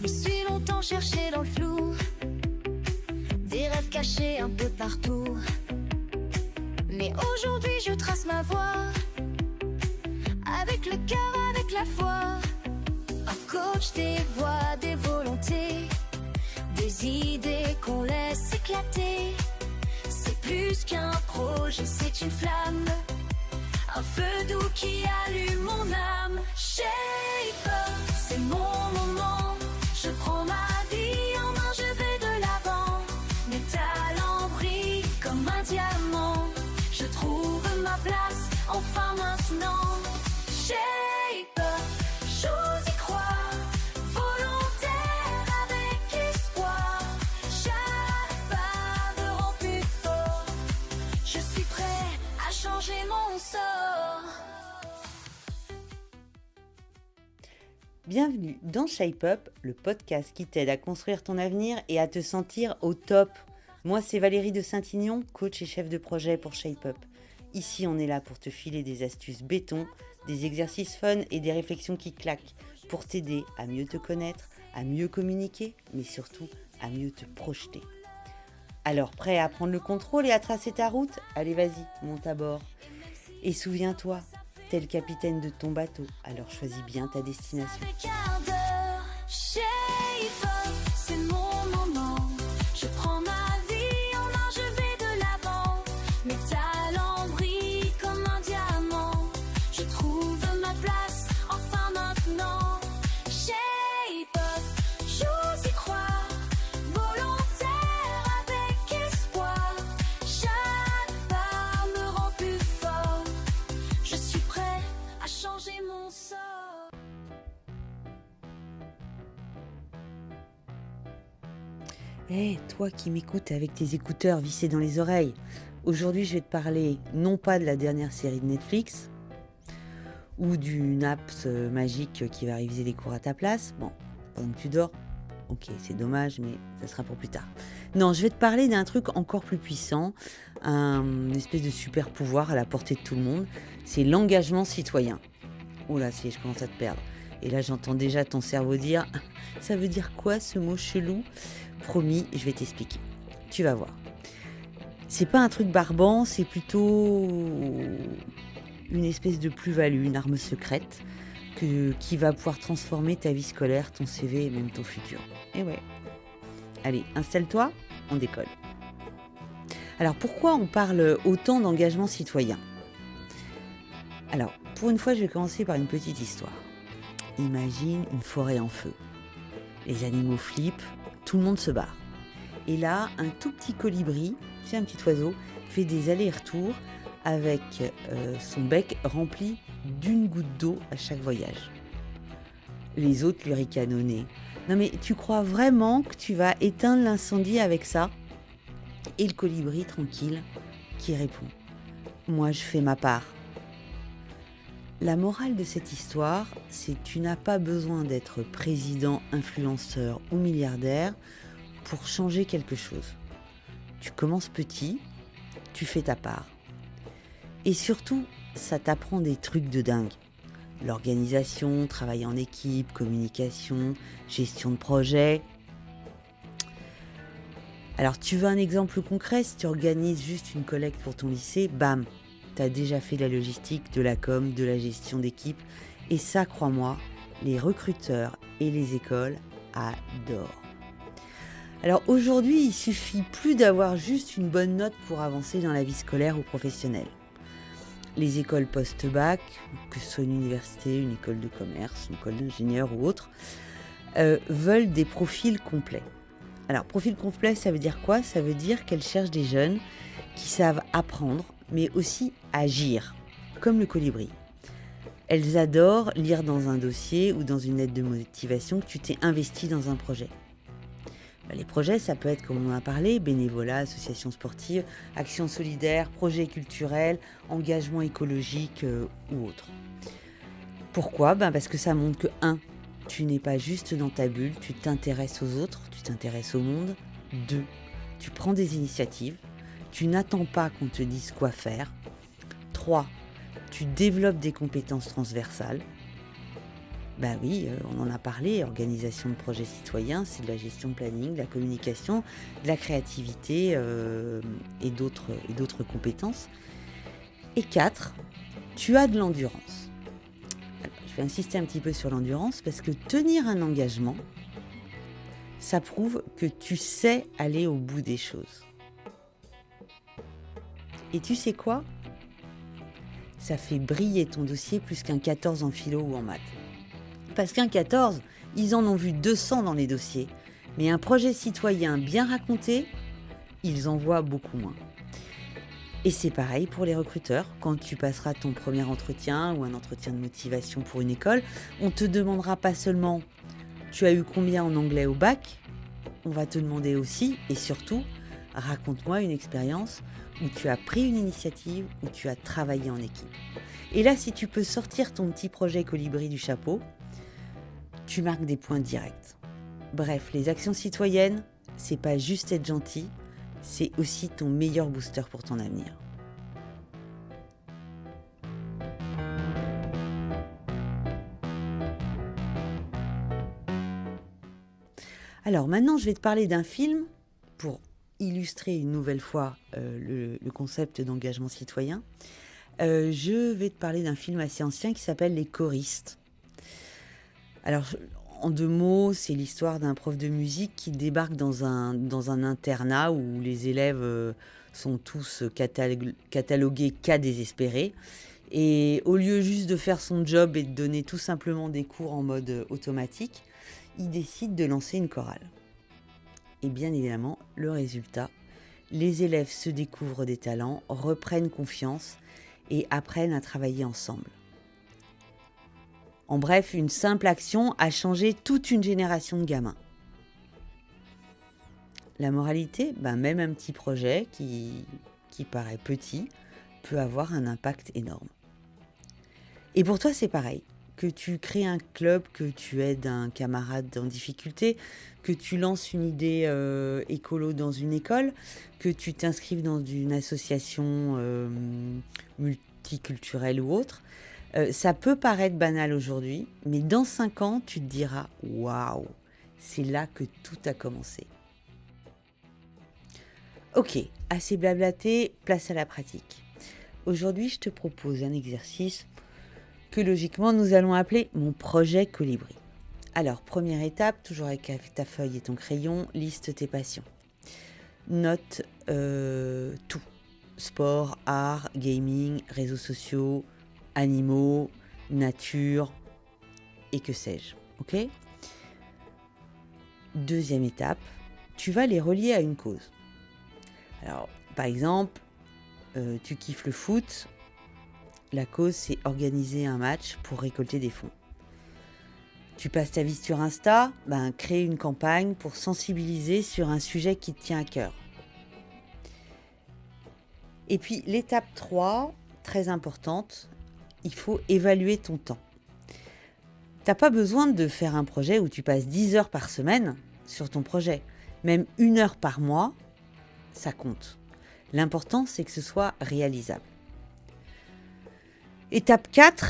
Je me suis longtemps cherché dans le flou, des rêves cachés un peu partout. Mais aujourd'hui je trace ma voie, avec le cœur, avec la foi. Un coach des voix, des volontés, des idées qu'on laisse éclater. C'est plus qu'un projet, c'est une flamme, un feu doux qui allume mon âme. Shape up, c'est mon moment. Je prends ma vie en main, je vais de l'avant. Mes talents brillent comme un diamant. Je trouve ma place, enfin maintenant. Shape up, j'ose y croire. Volontaire avec espoir. Chaque pas me rend plus fort. Je suis prêt à changer mon sort. Bienvenue dans Shape Up, le podcast qui t'aide à construire ton avenir et à te sentir au top. Moi, c'est Valérie de Saint-Ignon, coach et chef de projet pour Shape Up. Ici, on est là pour te filer des astuces béton, des exercices fun et des réflexions qui claquent pour t'aider à mieux te connaître, à mieux communiquer, mais surtout à mieux te projeter. Alors, prêt à prendre le contrôle et à tracer ta route ? Allez, vas-y, monte à bord. Et souviens-toi, t'es le capitaine de ton bateau, alors choisis bien ta destination. Quart d'heure, shape up, c'est mon moment. Je prends ma vie en main, je vais de l'avant. Mes talents brillent comme un diamant. Je trouve ma place, enfin maintenant. Shape up, j'ose y croire. Volontaire avec espoir. Chaque pas me rend plus fort. Je suis prêt à changer mon sort. Hé, toi qui m'écoutes avec tes écouteurs vissés dans les oreilles, aujourd'hui je vais te parler non pas de la dernière série de Netflix ou d'une app magique qui va réviser les cours à ta place. Bon, pendant que tu dors, ok, c'est dommage, mais ça sera pour plus tard. Non, je vais te parler d'un truc encore plus puissant, une espèce de super pouvoir à la portée de tout le monde, c'est l'engagement citoyen. Oh là, si je commence à te perdre. Et là, j'entends déjà ton cerveau dire « Ça veut dire quoi ce mot chelou ?» Promis, je vais t'expliquer. Tu vas voir. C'est pas un truc barbant, c'est plutôt une espèce de plus-value, une arme secrète qui va pouvoir transformer ta vie scolaire, ton CV et même ton futur. Et ouais. Allez, installe-toi, on décolle. Alors, pourquoi on parle autant d'engagement citoyen ? Alors, pour une fois, je vais commencer par une petite histoire. Imagine une forêt en feu. Les animaux flippent, tout le monde se barre. Et là, un tout petit colibri, c'est un petit oiseau, fait des allers-retours avec son bec rempli d'une goutte d'eau à chaque voyage. Les autres lui ricanent au nez. Non mais tu crois vraiment que tu vas éteindre l'incendie avec ça ? Et le colibri, tranquille, qui répond : moi je fais ma part. La morale de cette histoire, c'est que tu n'as pas besoin d'être président, influenceur ou milliardaire pour changer quelque chose. Tu commences petit, tu fais ta part. Et surtout, ça t'apprend des trucs de dingue. L'organisation, travail en équipe, communication, gestion de projet. Alors, tu veux un exemple concret ? Si tu organises juste une collecte pour ton lycée, bam, tu as déjà fait la logistique, de la com, de la gestion d'équipe. Et ça, crois-moi, les recruteurs et les écoles adorent. Alors aujourd'hui, il suffit plus d'avoir juste une bonne note pour avancer dans la vie scolaire ou professionnelle. Les écoles post-bac, que ce soit une université, une école de commerce, une école d'ingénieur ou autre, veulent des profils complets. Alors, profil complet, ça veut dire quoi ? Ça veut dire qu'elles cherchent des jeunes qui savent apprendre, mais aussi agir, comme le colibri. Elles adorent lire dans un dossier ou dans une lettre de motivation que tu t'es investi dans un projet. Les projets, ça peut être, comme on en a parlé, bénévolat, association sportive, action solidaire, projet culturel, engagement écologique ou autre. Pourquoi ? Parce que ça montre que 1, tu n'es pas juste dans ta bulle, tu t'intéresses aux autres, tu t'intéresses au monde. 2, tu prends des initiatives, tu n'attends pas qu'on te dise quoi faire. 3, tu développes des compétences transversales. Bah oui, on en a parlé, organisation de projets citoyens, c'est de la gestion de planning, de la communication, de la créativité et d'autres compétences. Et 4, tu as de l'endurance. Alors, je vais insister un petit peu sur l'endurance parce que tenir un engagement, ça prouve que tu sais aller au bout des choses. Et tu sais quoi ? Ça fait briller ton dossier plus qu'un 14 en philo ou en maths. Parce qu'un 14, ils en ont vu 200 dans les dossiers. Mais un projet citoyen bien raconté, ils en voient beaucoup moins. Et c'est pareil pour les recruteurs. Quand tu passeras ton premier entretien ou un entretien de motivation pour une école, on te demandera pas seulement « tu as eu combien en anglais au bac ?» On va te demander aussi, et surtout, raconte-moi une expérience où tu as pris une initiative, où tu as travaillé en équipe. Et là, si tu peux sortir ton petit projet Colibri du chapeau, tu marques des points directs. Bref, les actions citoyennes, c'est pas juste être gentil, c'est aussi ton meilleur booster pour ton avenir. Alors maintenant, je vais te parler d'un film pour illustrer une nouvelle fois le concept d'engagement citoyen. Je vais te parler d'un film assez ancien qui s'appelle Les choristes. Alors, en 2 mots, c'est l'histoire d'un prof de musique qui débarque dans un internat où les élèves sont tous catalogués cas désespérés. Et au lieu juste de faire son job et de donner tout simplement des cours en mode automatique, il décide de lancer une chorale. Et bien évidemment, le résultat, les élèves se découvrent des talents, reprennent confiance et apprennent à travailler ensemble. En bref, une simple action a changé toute une génération de gamins. La moralité, même un petit projet qui paraît petit peut avoir un impact énorme. Et pour toi, c'est pareil. Que tu crées un club, que tu aides un camarade en difficulté, que tu lances une idée écolo dans une école, que tu t'inscrives dans une association multiculturelle ou autre, ça peut paraître banal aujourd'hui, mais dans 5 ans, tu te diras « Waouh, c'est là que tout a commencé ». Ok, assez blablaté, place à la pratique. Aujourd'hui, je te propose un exercice que logiquement nous allons appeler mon projet Colibri. Alors, première étape, toujours avec ta feuille et ton crayon, liste tes passions. Note tout. Sport, art, gaming, réseaux sociaux, animaux, nature et que sais-je. Ok ? Deuxième étape, tu vas les relier à une cause. Alors, par exemple, tu kiffes le foot. La cause, c'est organiser un match pour récolter des fonds. Tu passes ta vie sur Insta, crée une campagne pour sensibiliser sur un sujet qui te tient à cœur. Et puis l'étape 3, très importante, il faut évaluer ton temps. T'as pas besoin de faire un projet où tu passes 10 heures par semaine sur ton projet. Même 1 heure par mois, ça compte. L'important, c'est que ce soit réalisable. Étape 4,